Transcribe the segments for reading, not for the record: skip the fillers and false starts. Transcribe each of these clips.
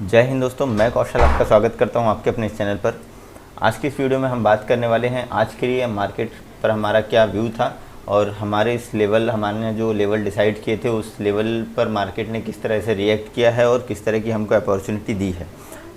जय हिंद दोस्तों, मैं कौशल आपका स्वागत करता हूं आपके अपने इस चैनल पर। आज की इस वीडियो में हम बात करने वाले हैं आज के लिए मार्केट पर हमारा क्या व्यू था और हमारे इस लेवल हमने जो लेवल डिसाइड किए थे उस लेवल पर मार्केट ने किस तरह से रिएक्ट किया है और किस तरह की हमको अपॉर्चुनिटी दी है।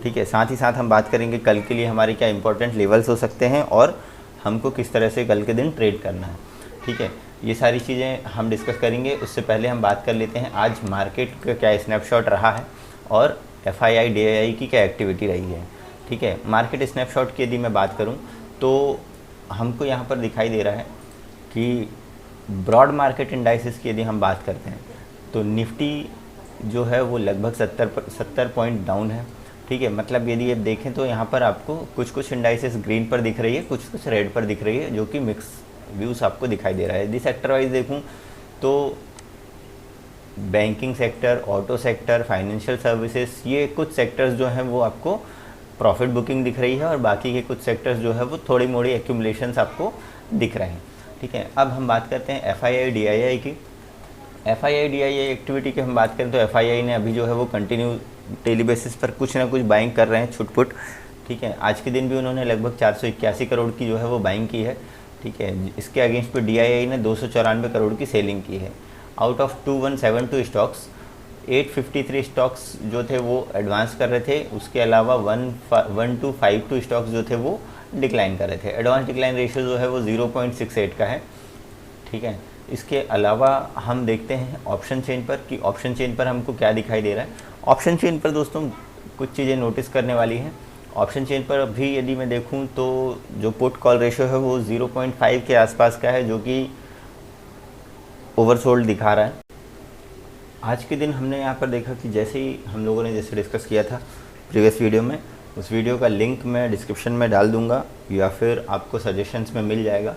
ठीक है, साथ ही साथ हम बात करेंगे कल के लिए हमारे क्या इंपॉर्टेंट लेवल्स हो सकते हैं और हमको किस तरह से कल के दिन ट्रेड करना है। ठीक है, ये सारी चीज़ें हम डिस्कस करेंगे। उससे पहले हम बात कर लेते हैं आज मार्केट का क्या स्नैपशॉट रहा है और FII DII की क्या एक्टिविटी रही है। ठीक है, मार्केट स्नैपशॉट की यदि मैं बात करूं तो हमको यहां पर दिखाई दे रहा है कि ब्रॉड मार्केट इंडाइसेस की यदि हम बात करते हैं तो निफ्टी जो है वो लगभग 70 पॉइंट डाउन है। ठीक है, मतलब यदि आप देखें तो यहाँ पर आपको कुछ इंडाइसेस ग्रीन पर दिख रही है, कुछ रेड पर दिख रही है, जो कि मिक्स व्यूज़ आपको दिखाई दे रहा है। यदि सेक्टर वाइज देखूँ तो banking sector, auto sector, financial services, ये कुछ सेक्टर्स जो हैं वो आपको प्रॉफिट बुकिंग दिख रही है और बाकी के कुछ सेक्टर्स जो है वो थोड़ी मोड़ी एक्यूमुलेशंस आपको दिख रहे हैं। ठीक है, अब हम बात करते हैं FII DII की। FII DII एक्टिविटी की हम बात करें तो FII ने अभी जो है वो कंटिन्यू डेली बेसिस पर कुछ ना कुछ बाइंग कर रहे हैं छुटपुट। ठीक है, आज के दिन भी उन्होंने लगभग 481 करोड़ की जो है वो बाइंग की है। ठीक है, इसके अगेंस्ट पे DII ने 294 करोड़ की सेलिंग की है। आउट ऑफ 2172 स्टॉक्स 853 स्टॉक्स जो थे वो एडवांस कर रहे थे, उसके अलावा 1252 स्टॉक्स जो थे वो डिक्लाइन कर रहे थे। एडवांस डिक्लाइन रेशियो जो है वो 0.68 का है। ठीक है, इसके अलावा हम देखते हैं ऑप्शन चेन पर कि ऑप्शन चेन पर हमको क्या दिखाई दे रहा है। ऑप्शन चेन पर दोस्तों कुछ चीज़ें नोटिस करने वाली हैं। ऑप्शन चेन पर अभी यदि मैं देखूं तो जो पुट कॉल रेशियो है वो 0.5 के आसपास का है, जो कि ओवरसोल्ड दिखा रहा है। आज के दिन हमने यहाँ पर देखा कि जैसे ही हम लोगों ने जैसे डिस्कस किया था प्रीवियस वीडियो में, उस वीडियो का लिंक मैं डिस्क्रिप्शन में डाल दूँगा या फिर आपको सजेशंस में मिल जाएगा,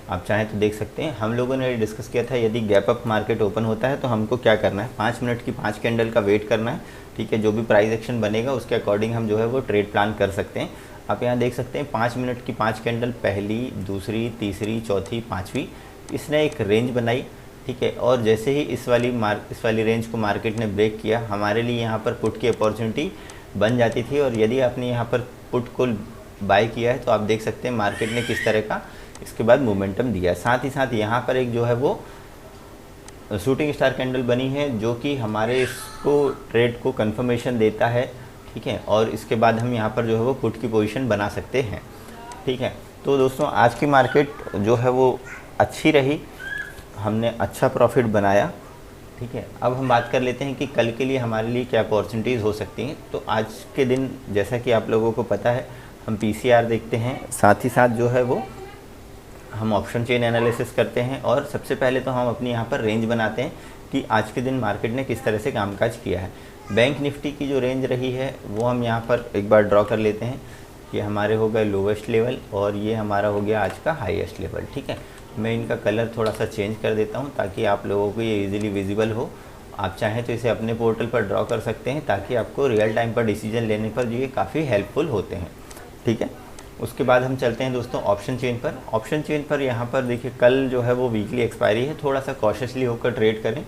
आप चाहें तो देख सकते हैं। हम लोगों ने डिस्कस किया था यदि गैप अप मार्केट ओपन होता है तो हमको क्या करना है, 5 मिनट की 5 कैंडल का वेट करना है। ठीक है, जो भी प्राइस एक्शन बनेगा उसके अकॉर्डिंग हम जो है वो ट्रेड प्लान कर सकते हैं। आप यहाँ देख सकते हैं 5 मिनट की 5 कैंडल, पहली, दूसरी, तीसरी, चौथी, पाँचवीं, इसने एक रेंज बनाई। ठीक है, और जैसे ही इस वाली रेंज को मार्केट ने ब्रेक किया, हमारे लिए यहाँ पर पुट की अपॉर्चुनिटी बन जाती थी। और यदि आपने यहाँ पर पुट को बाय किया है तो आप देख सकते हैं मार्केट ने किस तरह का इसके बाद मोमेंटम दिया है। साथ ही साथ यहाँ पर एक जो है वो शूटिंग स्टार कैंडल बनी है, जो कि हमारे इसको ट्रेड को कंफर्मेशन देता है। ठीक है, और इसके बाद हम यहाँ पर जो है वो पुट की पोजीशन बना सकते हैं। ठीक है, तो दोस्तों आज की मार्केट जो है वो अच्छी रही, हमने अच्छा प्रॉफिट बनाया। ठीक है, अब हम बात कर लेते हैं कि कल के लिए हमारे लिए क्या अपॉर्चुनिटीज़ हो सकती हैं। तो आज के दिन जैसा कि आप लोगों को पता है हम PCR देखते हैं, साथ ही साथ जो है वो हम ऑप्शन चेन एनालिसिस करते हैं और सबसे पहले तो हम अपनी यहाँ पर रेंज बनाते हैं कि आज के दिन मार्केट ने किस तरह से कामकाज किया है। बैंक निफ्टी की जो रेंज रही है वो हम यहाँ पर एक बार ड्रॉ कर लेते हैं। ये हमारे हो गए लोवेस्ट लेवल और ये हमारा हो गया आज का हाईएस्ट लेवल। ठीक है, मैं इनका कलर थोड़ा सा चेंज कर देता हूँ ताकि आप लोगों को ये इजीली विजिबल हो। आप चाहें तो इसे अपने पोर्टल पर ड्रॉ कर सकते हैं ताकि आपको रियल टाइम पर डिसीजन लेने पर ये काफ़ी हेल्पफुल होते हैं। ठीक है, उसके बाद हम चलते हैं दोस्तों ऑप्शन चेन पर। ऑप्शन चेन पर यहाँ पर देखिए कल जो है वो वीकली एक्सपायरी है, थोड़ा सा कॉशियसली होकर ट्रेड करें।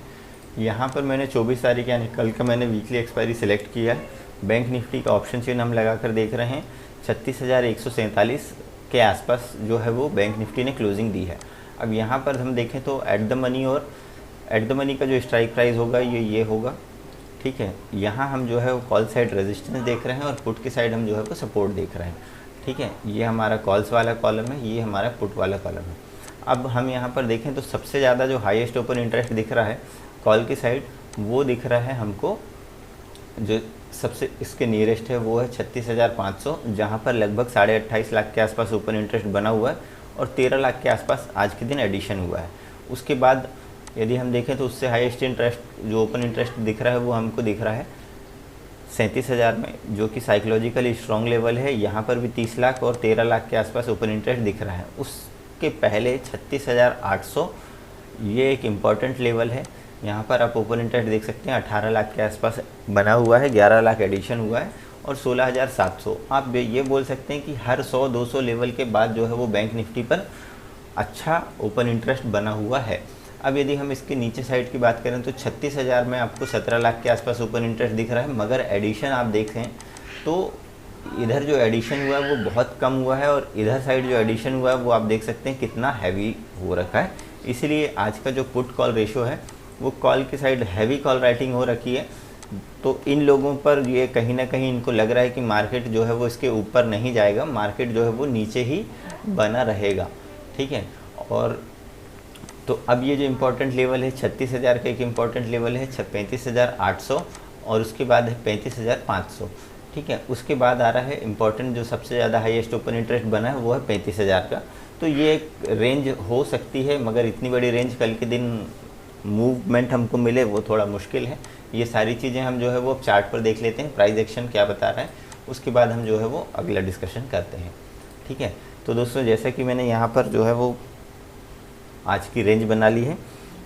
यहाँ पर मैंने 24 तारीख यानी कल का मैंने वीकली एक्सपायरी सेलेक्ट किया है। बैंक निफ्टी का ऑप्शन चेन हम लगा कर देख रहे हैं 36,147 के आसपास जो है वो बैंक निफ्टी ने क्लोजिंग दी है। अब यहाँ पर हम देखें तो एट द मनी का जो स्ट्राइक प्राइस होगा ये होगा। ठीक है, यहाँ हम जो है वो कॉल साइड रेजिस्टेंस देख रहे हैं और पुट की साइड हम जो है वो सपोर्ट देख रहे हैं। ठीक है, ये हमारा कॉल्स वाला कॉलम है, ये हमारा पुट वाला कॉलम है। अब हम यहाँ पर देखें तो सबसे ज़्यादा जो हाईएस्ट ओपन इंटरेस्ट दिख रहा है कॉल की साइड, वो दिख रहा है हमको, जो सबसे इसके नियरेस्ट है वो है 36,500, जहाँ पर लगभग 28.5 लाख के आसपास ओपन इंटरेस्ट बना हुआ है और 13 लाख के आसपास आज के दिन एडिशन हुआ है। उसके बाद यदि हम देखें तो उससे हाईएस्ट इंटरेस्ट जो ओपन इंटरेस्ट दिख रहा है वो हमको दिख रहा है 37,000 में, जो कि साइकोलॉजिकली स्ट्रॉन्ग लेवल है। यहाँ पर भी 30 लाख और 13 लाख के आसपास ओपन इंटरेस्ट दिख रहा है। उसके पहले 36,800 ये एक इम्पॉर्टेंट लेवल है। यहाँ पर आप ओपन इंटरेस्ट देख सकते हैं 18 लाख के आसपास बना हुआ है, 11 लाख एडिशन हुआ है और 16,700। आप ये बोल सकते हैं कि हर 100-200 लेवल के बाद जो है वो बैंक निफ्टी पर अच्छा ओपन इंटरेस्ट बना हुआ है। अब यदि हम इसके नीचे साइड की बात करें तो 36,000 में आपको 17 लाख के आसपास ओपन इंटरेस्ट दिख रहा है, मगर एडिशन आप देखें तो इधर जो एडिशन हुआ है वो बहुत कम हुआ है, और इधर साइड जो एडिशन हुआ है वो आप देख सकते हैं कितना हैवी हो रखा है। इसीलिए आज का जो पुट कॉल रेशो है वो कॉल की साइड हैवी कॉल राइटिंग हो रखी है। तो इन लोगों पर ये कहीं ना कहीं इनको लग रहा है कि मार्केट जो है वो इसके ऊपर नहीं जाएगा, मार्केट जो है वो नीचे ही बना रहेगा, ठीक है। और तो अब ये जो इम्पोर्टेंट लेवल है 36,000 का एक इम्पॉर्टेंट लेवल है 35,800, और उसके बाद है 35,500, ठीक है। उसके बाद आ रहा है इम्पॉर्टेंट जो सबसे ज़्यादा हाईएस्ट ओपन इंटरेस्ट बना है वो है 35,000 का। तो ये एक रेंज हो सकती है, मगर इतनी बड़ी रेंज कल के दिन मूवमेंट हमको मिले वो थोड़ा मुश्किल है। ये सारी चीज़ें हम जो है वो चार्ट पर देख लेते हैं, प्राइस एक्शन क्या बता रहा है, उसके बाद हम जो है वो अगला डिस्कशन करते हैं, ठीक है। तो दोस्तों जैसा कि मैंने यहाँ पर जो है वो आज की रेंज बना ली है,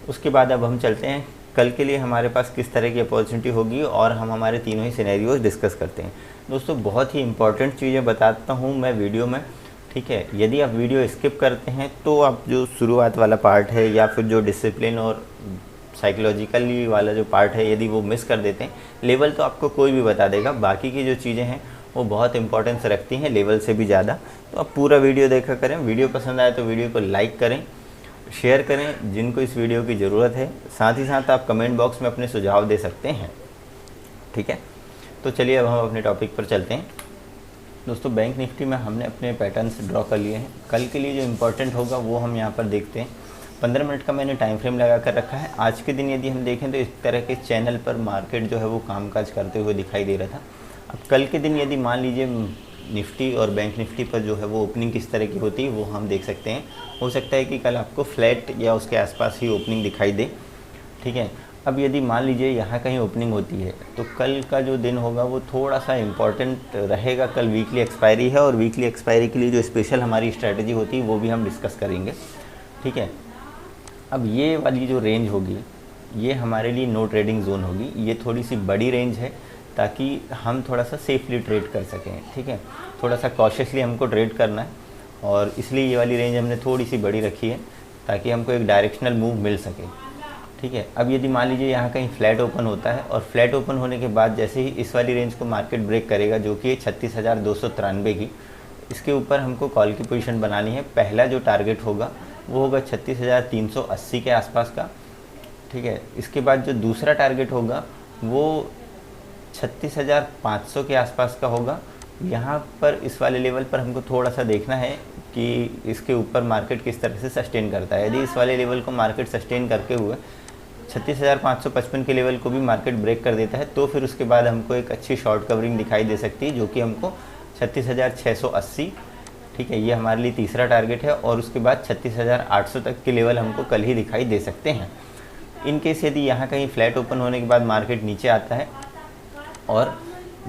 उसके बाद अब हम चलते हैं कल के लिए हमारे पास किस तरह की अपॉर्चुनिटी होगी, और हम हमारे तीनों ही सिनेरियोज डिस्कस करते हैं। दोस्तों बहुत ही इंपॉर्टेंट चीज़ें बताता हूँ मैं वीडियो में, ठीक है। यदि आप वीडियो स्किप करते हैं तो आप जो शुरुआत वाला पार्ट है या फिर जो डिसिप्लिन और साइकोलॉजिकली वाला जो पार्ट है यदि वो मिस कर देते हैं, लेवल तो आपको कोई भी बता देगा, बाकी की जो चीज़ें हैं वो बहुत इंपॉर्टेंस रखती हैं लेवल से भी ज़्यादा। तो आप पूरा वीडियो देखा करें, वीडियो पसंद आए तो वीडियो को लाइक करें, शेयर करें जिनको इस वीडियो की ज़रूरत है, साथ ही साथ आप कमेंट बॉक्स में अपने सुझाव दे सकते हैं, ठीक है। तो चलिए अब हम अपने टॉपिक पर चलते हैं। दोस्तों बैंक निफ्टी में हमने अपने पैटर्न्स ड्रॉ कर लिए हैं, कल के लिए जो इम्पोर्टेंट होगा वो हम यहाँ पर देखते हैं। 15 मिनट का मैंने टाइम फ्रेम लगा कर रखा है। आज के दिन यदि हम देखें तो इस तरह के चैनल पर मार्केट जो है वो कामकाज करते हुए दिखाई दे रहा था। अब कल के दिन यदि मान लीजिए निफ्टी और बैंक निफ्टी पर जो है वो ओपनिंग किस तरह की होती है वो हम देख सकते हैं। हो सकता है कि कल आपको फ्लैट या उसके आसपास ही ओपनिंग दिखाई दे, ठीक है। अब यदि मान लीजिए यहाँ कहीं ओपनिंग होती है तो कल का जो दिन होगा वो थोड़ा सा इम्पॉर्टेंट रहेगा। कल वीकली एक्सपायरी है, और वीकली एक्सपायरी के लिए जो स्पेशल हमारी स्ट्रैटेजी होती है वो भी हम डिस्कस करेंगे, ठीक है। अब ये वाली जो रेंज होगी ये हमारे लिए नो ट्रेडिंग जोन होगी। ये थोड़ी सी बड़ी रेंज है ताकि हम थोड़ा सा सेफली ट्रेड कर सकें, ठीक है। थोड़ा सा कॉशियसली हमको ट्रेड करना है, और इसलिए ये वाली रेंज हमने थोड़ी सी बड़ी रखी है ताकि हमको एक डायरेक्शनल मूव मिल सके, ठीक है। अब यदि मान लीजिए यहाँ कहीं फ्लैट ओपन होता है, और फ्लैट ओपन होने के बाद जैसे ही इस वाली रेंज को मार्केट ब्रेक करेगा जो कि 36,293 की, इसके ऊपर हमको कॉल की पोजीशन बनानी है। पहला जो टारगेट होगा वो होगा 36,380 के आसपास का, ठीक है। इसके बाद जो दूसरा टारगेट होगा वो 36,500 के आसपास का होगा। यहाँ पर इस वाले लेवल पर हमको थोड़ा सा देखना है कि इसके ऊपर मार्केट किस तरह से सस्टेन करता है। यदि इस वाले लेवल को मार्केट सस्टेन करके हुए 36,555 के लेवल को भी मार्केट ब्रेक कर देता है तो फिर उसके बाद हमको एक अच्छी शॉर्ट कवरिंग दिखाई दे सकती है, जो कि हमको 36,680, ठीक है, ये हमारे लिए तीसरा टारगेट है। और उसके बाद 36,800 तक के लेवल हमको कल ही दिखाई दे सकते हैं। इन केस यदि यहाँ कहीं फ्लैट ओपन होने के बाद मार्केट नीचे आता है और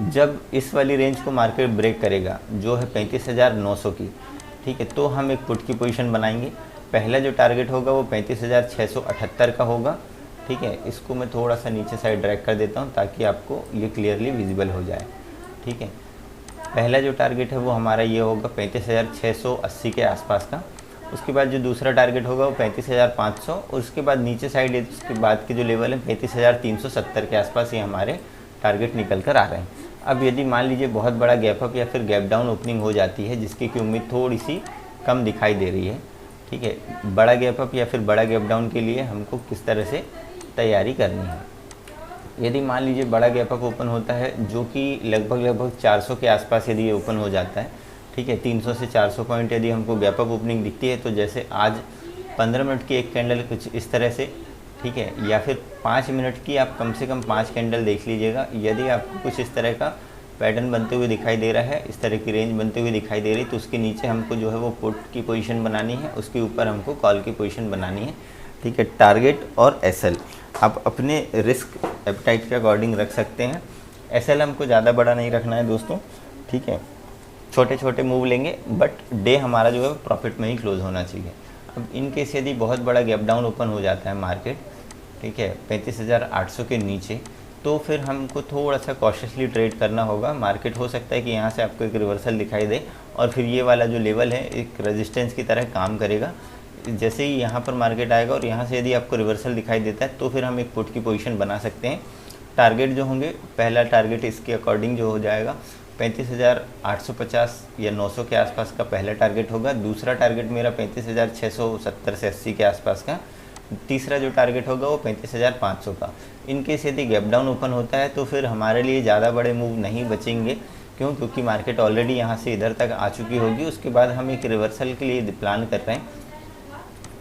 जब इस वाली रेंज को मार्केट ब्रेक करेगा जो है 35,900 की, ठीक है, तो हम एक पुट की पोजीशन बनाएंगे। पहला जो टारगेट होगा वो 35,678 का होगा, ठीक है। इसको मैं थोड़ा सा नीचे साइड ड्रैग कर देता हूँ ताकि आपको ये क्लियरली विजिबल हो जाए, ठीक है। पहला जो टारगेट है वो हमारा ये होगा 35,680 के आसपास का। उसके बाद जो दूसरा टारगेट होगा वो 35,500, और उसके बाद नीचे साइड उसके बाद के जो लेवल है 35,370 के आसपास ये हमारे टारगेट निकल कर आ रहे हैं। अब यदि मान लीजिए बहुत बड़ा गैप अप या फिर गैप डाउन ओपनिंग हो जाती है जिसकी की उम्मीद थोड़ी सी कम दिखाई दे रही है, ठीक है, बड़ा गैप अप या फिर बड़ा गैप डाउन के लिए हमको किस तरह से तैयारी करनी है। यदि मान लीजिए बड़ा गैप अप ओपन होता है जो कि लगभग 400 के आसपास यदि ये ओपन हो जाता है, ठीक है, 300 से 400 पॉइंट यदि हमको गैप अप ओपनिंग दिखती है, तो जैसे आज 15 मिनट की एक कैंडल कुछ इस तरह से, ठीक है, या फिर 5 मिनट की आप कम से कम 5 कैंडल देख लीजिएगा। यदि आपको कुछ इस तरह का पैटर्न बनते हुए दिखाई दे रहा है, इस तरह की रेंज बनते हुए दिखाई दे रही, तो उसके नीचे हमको जो है वो पुट की पोजीशन बनानी है, उसके ऊपर हमको कॉल की पोजीशन बनानी है, ठीक है। टारगेट और एसएल आप अपने रिस्क एपेटाइट के अकॉर्डिंग रख सकते हैं। एसएल हमको ज़्यादा बड़ा नहीं रखना है दोस्तों, ठीक है, छोटे छोटे मूव लेंगे, बट डे हमारा जो है प्रॉफिट में ही क्लोज होना चाहिए। अब इन केस यदि बहुत बड़ा गैप डाउन ओपन हो जाता है मार्केट, ठीक है, 35,800 के नीचे, तो फिर हमको थोड़ा सा कॉशियसली ट्रेड करना होगा। मार्केट हो सकता है कि यहाँ से आपको एक रिवर्सल दिखाई दे और फिर ये वाला जो लेवल है एक रेजिस्टेंस की तरह काम करेगा। जैसे ही यहाँ पर मार्केट आएगा और यहाँ से यदि आपको रिवर्सल दिखाई देता है तो फिर हम एक पुट की पोजीशन बना सकते हैं। टारगेट जो होंगे, पहला टारगेट इसके अकॉर्डिंग जो हो जाएगा 35,850 या 900 के आसपास का पहला टारगेट होगा। दूसरा टारगेट मेरा 35,670 से 80 के आसपास का। तीसरा जो टारगेट होगा वो 35,500 का। इनकेस यदि गैप डाउन ओपन होता है तो फिर हमारे लिए ज़्यादा बड़े मूव नहीं बचेंगे। क्यों? क्योंकि मार्केट ऑलरेडी यहाँ से इधर तक आ चुकी होगी। उसके बाद हम एक रिवर्सल के लिए प्लान कर रहे हैं।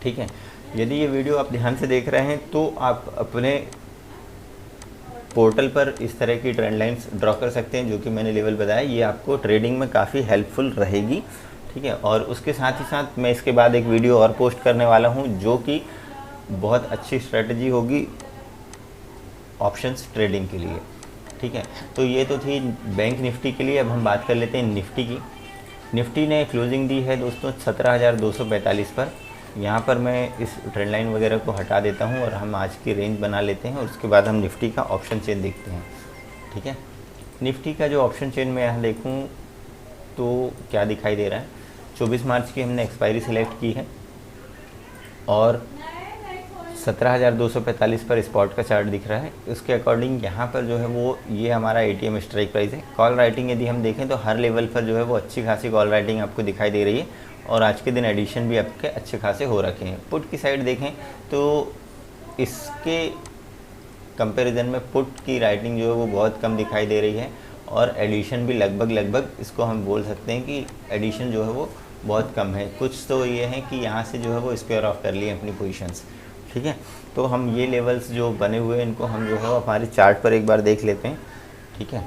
ठीक है, यदि ये वीडियो आप ध्यान से देख रहे हैं तो आप अपने पोर्टल पर इस तरह की ट्रेंड लाइंस ड्रॉ कर सकते हैं जो कि मैंने लेवल बताया। ये आपको ट्रेडिंग में काफ़ी हेल्पफुल रहेगी। ठीक है, और उसके साथ ही साथ मैं इसके बाद एक वीडियो और पोस्ट करने वाला हूँ जो कि बहुत अच्छी स्ट्रेटजी होगी ऑप्शंस ट्रेडिंग के लिए। ठीक है, तो ये तो थी बैंक निफ्टी के लिए। अब हम बात कर लेते हैं निफ्टी की। निफ्टी ने क्लोजिंग दी है दोस्तों 17,245 पर। यहाँ पर मैं इस ट्रेंड लाइन वगैरह को हटा देता हूँ और हम आज की रेंज बना लेते हैं और उसके बाद हम निफ्टी का ऑप्शन चेन देखते हैं। ठीक है, निफ्टी का जो ऑप्शन चेन मैं यहाँ देखूँ तो क्या दिखाई दे रहा है, 24 मार्च की हमने एक्सपायरी सिलेक्ट की है और 17,245 पर स्पॉट का चार्ट दिख रहा है। उसके अकॉर्डिंग यहाँ पर जो है वो ये हमारा एटीएम स्ट्राइक प्राइस है। कॉल राइटिंग यदि हम देखें तो हर लेवल पर जो है वो अच्छी खासी कॉल राइटिंग आपको दिखाई दे रही है और आज के दिन एडिशन भी आपके अच्छे खासे हो रखे हैं। पुट की साइड देखें तो इसके कंपैरिजन में पुट की राइटिंग जो है वो बहुत कम दिखाई दे रही है और एडिशन भी लगभग इसको हम बोल सकते हैं कि एडिशन जो है वो बहुत कम है। कुछ तो ये है कि यहाँ से जो है वो स्क्वायर ऑफ कर लिए अपनी पोजीशंस। ठीक है, तो हम ये लेवल्स जो बने हुए हैं इनको हम जो है हमारे चार्ट पर एक बार देख लेते हैं। ठीक है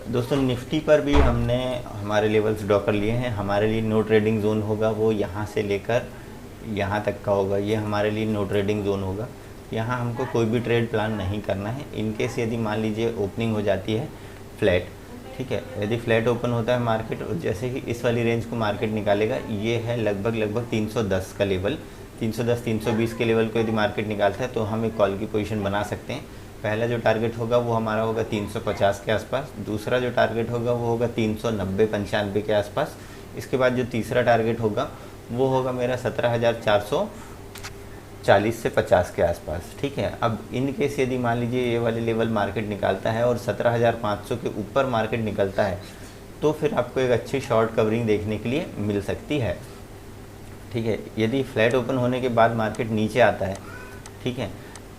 दोस्तों, निफ्टी पर भी हमने हमारे लेवल्स ड्रॉ कर लिए हैं। हमारे लिए नो ट्रेडिंग जोन होगा वो यहाँ से लेकर यहाँ तक का होगा। ये हमारे लिए नो ट्रेडिंग जोन होगा। यहाँ हमको कोई भी ट्रेड प्लान नहीं करना है। इनकेस यदि मान लीजिए ओपनिंग हो जाती है फ्लैट, ठीक है, यदि फ्लैट ओपन होता है मार्केट, जैसे ही इस वाली रेंज को मार्केट निकालेगा, ये है लगभग 310 का लेवल। 310-320 के लेवल को यदि मार्केट निकालता है तो हम एक कॉल की पोजीशन बना सकते हैं। पहला जो टारगेट होगा वो हमारा होगा 350 के आसपास। दूसरा जो टारगेट होगा वो होगा 390-95 के आसपास। इसके बाद जो तीसरा टारगेट होगा वो होगा मेरा 17,440 से 50 के आसपास। ठीक है, अब इन केस यदि मान लीजिए ये वाले लेवल मार्केट निकालता है और 17,500 के ऊपर मार्केट निकलता है तो फिर आपको एक अच्छी शॉर्ट कवरिंग देखने के लिए मिल सकती है। ठीक है, यदि फ्लैट ओपन होने के बाद मार्केट नीचे आता है, ठीक है,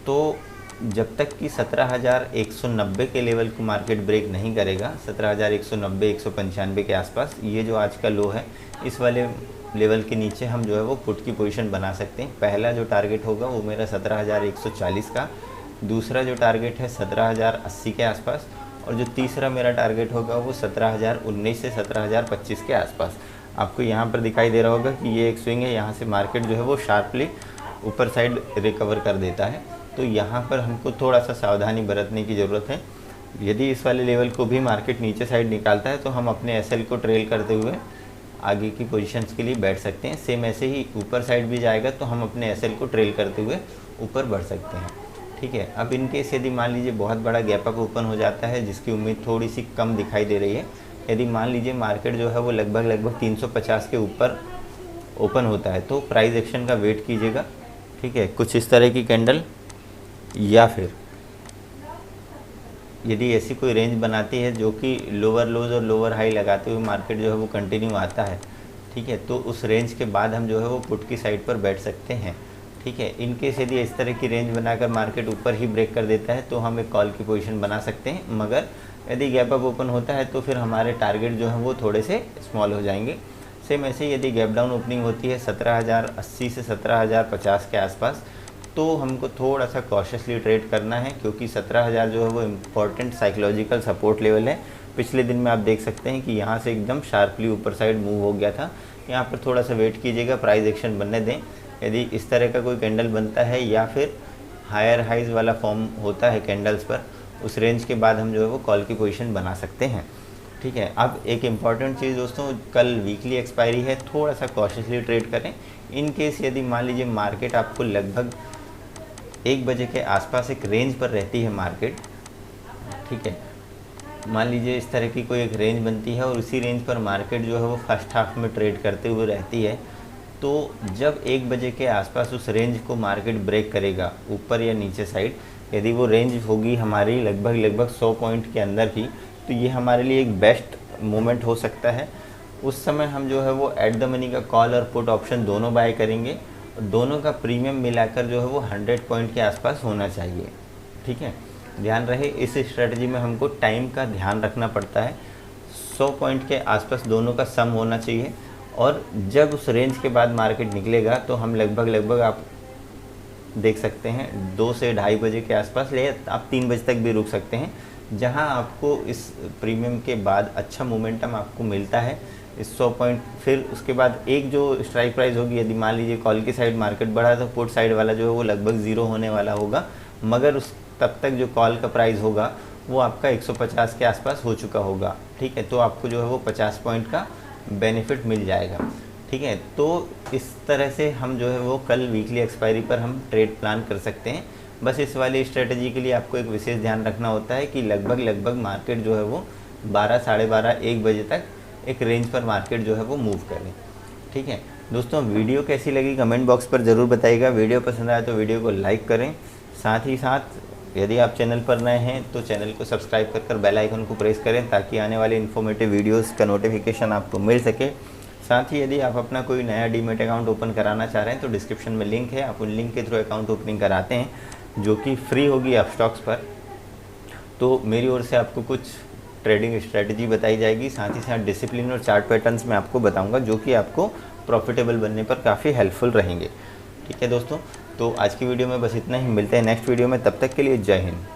तो जब तक कि 17,190 के लेवल को मार्केट ब्रेक नहीं करेगा, 17,190-195 के आसपास, ये जो आज का लो है, इस वाले लेवल के नीचे हम जो है वो पुट की पोजीशन बना सकते हैं। पहला जो टारगेट होगा वो मेरा 17,140 का, दूसरा जो टारगेट है 17,080 के आसपास और जो तीसरा मेरा टारगेट होगा वो 17,019 से 17,025 के आसपास। आपको यहाँ पर दिखाई दे रहा होगा कि ये एक स्विंग है, यहाँ से मार्केट जो है वो शार्पली ऊपर साइड रिकवर कर देता है। तो यहाँ पर हमको थोड़ा सा सावधानी बरतने की ज़रूरत है। यदि इस वाले लेवल को भी मार्केट नीचे साइड निकालता है तो हम अपने एसएल को ट्रेल करते हुए आगे की पोजीशंस के लिए बैठ सकते हैं। सेम ऐसे ही ऊपर साइड भी जाएगा तो हम अपने एसएल को ट्रेल करते हुए ऊपर बढ़ सकते हैं। ठीक है, अब इनकेस यदि मान लीजिए बहुत बड़ा गैप अप ओपन हो जाता है जिसकी उम्मीद थोड़ी सी कम दिखाई दे रही है, यदि मान लीजिए मार्केट जो है वो लगभग 350 के ऊपर ओपन होता है तो प्राइस एक्शन का वेट कीजिएगा। ठीक है, कुछ इस तरह की कैंडल या फिर यदि ऐसी कोई रेंज बनाती है जो कि लोअर लोज और लोअर हाई लगाते हुए मार्केट जो है वो कंटिन्यू आता है, ठीक है, तो उस रेंज के बाद हम जो है वो पुट की साइड पर बैठ सकते हैं। ठीक है, इनकेस यदि इस तरह की रेंज बनाकर मार्केट ऊपर ही ब्रेक कर देता है तो हम एक कॉल की पोजीशन बना सकते हैं। मगर यदि गैप अप ओपन होता है तो फिर हमारे टारगेट जो हैं वो थोड़े से स्मॉल हो जाएंगे। सेम ऐसे यदि गैप डाउन ओपनिंग होती है 17,080 से 17,050 के आसपास तो हमको थोड़ा सा कॉशियसली ट्रेड करना है, क्योंकि 17,000 जो है वो इम्पॉर्टेंट साइकोलॉजिकल सपोर्ट लेवल है। पिछले दिन में आप देख सकते हैं कि यहाँ से एकदम शार्पली ऊपर साइड मूव हो गया था। यहाँ पर थोड़ा सा वेट कीजिएगा, प्राइस एक्शन बनने दें। यदि इस तरह का कोई कैंडल बनता है या फिर हायर हाइज वाला फॉर्म होता है कैंडल्स पर, उस रेंज के बाद हम जो है वो कॉल की पोजीशन बना सकते हैं। ठीक है, अब एक इम्पॉर्टेंट चीज़ दोस्तों, कल वीकली एक्सपायरी है, थोड़ा सा कॉशियसली ट्रेड करें। इन केस यदि मान लीजिए मार्केट आपको लगभग 1 बजे के आसपास एक रेंज पर रहती है मार्केट, ठीक है, मान लीजिए इस तरह की कोई एक रेंज बनती है और उसी रेंज पर मार्केट जो है वो फर्स्ट हाफ में ट्रेड करते हुए रहती है, तो जब 1 बजे के आसपास उस रेंज को मार्केट ब्रेक करेगा ऊपर या नीचे साइड, यदि वो रेंज होगी हमारी लगभग 100 पॉइंट के अंदर की, तो ये हमारे लिए एक बेस्ट मोमेंट हो सकता है। उस समय हम जो है वो एट द मनी का कॉल और पुट ऑप्शन दोनों बाय करेंगे, और दोनों का प्रीमियम मिलाकर जो है वो 100 पॉइंट के आसपास होना चाहिए। ठीक है, ध्यान रहे इस स्ट्रेटजी में हमको टाइम का ध्यान रखना पड़ता है। 100 पॉइंट के आसपास दोनों का सम होना चाहिए, और जब उस रेंज के बाद मार्केट निकलेगा तो हम लगभग आप देख सकते हैं 2 से ढाई बजे के आसपास, ले आप 3 बजे तक भी रुक सकते हैं, जहां आपको इस प्रीमियम के बाद अच्छा मोमेंटम आपको मिलता है इस 100 पॉइंट। फिर उसके बाद एक जो स्ट्राइक प्राइस होगी, यदि मान लीजिए कॉल की साइड मार्केट बढ़ा तो पुट साइड वाला जो है वो लगभग 0 होने वाला होगा, मगर उस तब तक जो कॉल का प्राइस होगा वो आपका 150 के आसपास हो चुका होगा। ठीक है, तो आपको जो है वो 50 पॉइंट का बेनिफिट मिल जाएगा। ठीक है, तो इस तरह से हम जो है वो कल वीकली एक्सपायरी पर हम ट्रेड प्लान कर सकते हैं। बस इस वाली स्ट्रेटजी के लिए आपको एक विशेष ध्यान रखना होता है कि लगभग मार्केट जो है वो 12, साढ़े 12, 1 बजे तक एक रेंज पर मार्केट जो है वो मूव करें। ठीक है दोस्तों, वीडियो कैसी लगी कमेंट बॉक्स पर ज़रूर बताइएगा। वीडियो पसंद आया तो वीडियो को लाइक करें, साथ ही साथ यदि आप चैनल पर नए हैं तो चैनल को सब्सक्राइब कर बेल आइकन को प्रेस करें, ताकि आने वाले इन्फॉर्मेटिव वीडियोस का नोटिफिकेशन आपको मिल सके। साथ ही यदि आप अपना कोई नया डीमैट अकाउंट ओपन कराना चाह रहे हैं तो डिस्क्रिप्शन में लिंक है, आप उन लिंक के थ्रू अकाउंट ओपनिंग कराते हैं, जो कि फ्री होगी अपस्टॉक्स पर। तो मेरी ओर से आपको कुछ ट्रेडिंग स्ट्रेटजी बताई जाएगी, साथ ही साथ डिसिप्लिन और चार्ट पैटर्न्स मैं आपको बताऊंगा, जो कि आपको प्रॉफिटेबल बनने पर काफ़ी हेल्पफुल रहेंगे। ठीक है दोस्तों, तो आज की वीडियो में बस इतना ही, मिलते हैं नेक्स्ट वीडियो में, तब तक के लिए जय हिंद।